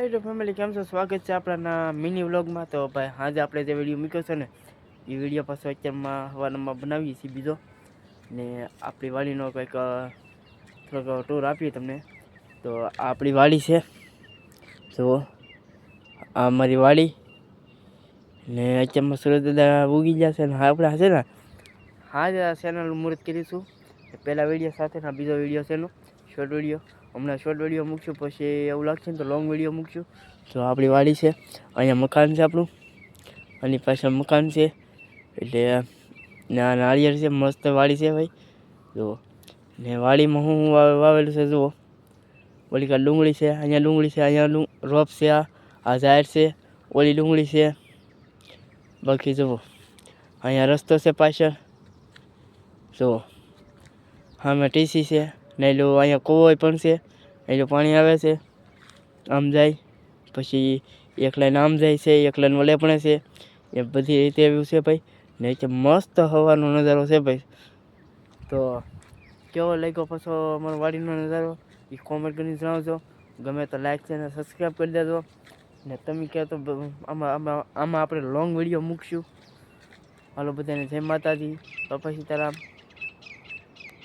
YouTube family કેમ છો? સ્વાગત છે આપણા મિની વ્લોગમાં. તો ભાઈ આજે આપણે જે વિડીયો મૂક્યો છે ને એ વિડીયો પાછો અત્યારમાં હવારમાં બનાવીએ છીએ બીજો, ને આપણી વાડીનો કંઈક થોડોક ટૂર આપીએ તમને. તો આ આપણી વાડી છે, જુઓ આ અમારી વાડી. ને અત્યારમાં સુરત દાદા ઉગી ગયા છે ને આપણે છે ને હા ચેનલનું મુહૂર્ત કરીશું. પહેલાં વિડીયો સાથેના બીજો વિડીયો છે એનો શોર્ટ વિડીયો. હમણાં શોર્ટ વિડીયો મૂકશું, પછી એવું લાગશે ને તો લોંગ વિડીયો મૂકશું. તો આપણી વાડી છે, અહીંયા મકાન છે આપણું, આની પાછળ મકાન છે. એટલે ના નાળિયેર છે, મસ્ત વાડી છે ભાઈ. જુઓ ને વાડીમાં હું વાવેલું છે, જુઓ ઓલી કા ડુંગળી છે, અહીંયા ડુંગળી છે, અહીંયા રોપ છે, આ ઝાડ છે, ઓલી ડુંગળી છે. બાકી જુઓ અહીંયા રસ્તો છે પાછળ, જુઓ સામે ટીસી છે ને એલું અહીંયા કૂવો પણ છે, એલું પાણી આવે છે આમ જાય. પછી એક લાઈન આમ જાય છે, એક લાઈન ઓલે પણ છે, એ બધી રીતે એવું છે ભાઈ. ને કે મસ્ત હવાનો નજારો છે ભાઈ. તો કેવો લાગ્યો પાછો અમારો વાડીનો નજારો એ કોમેન્ટ કરીને જણાવજો. ગમે તો લાઈક છે ને સબસ્ક્રાઈબ કરી દેજો. ને તમે કહો તો આમાં આપણે લોંગ વિડીયો મૂકશું. હાલો બધાને જય માતાજી, બાપા સીતારામ.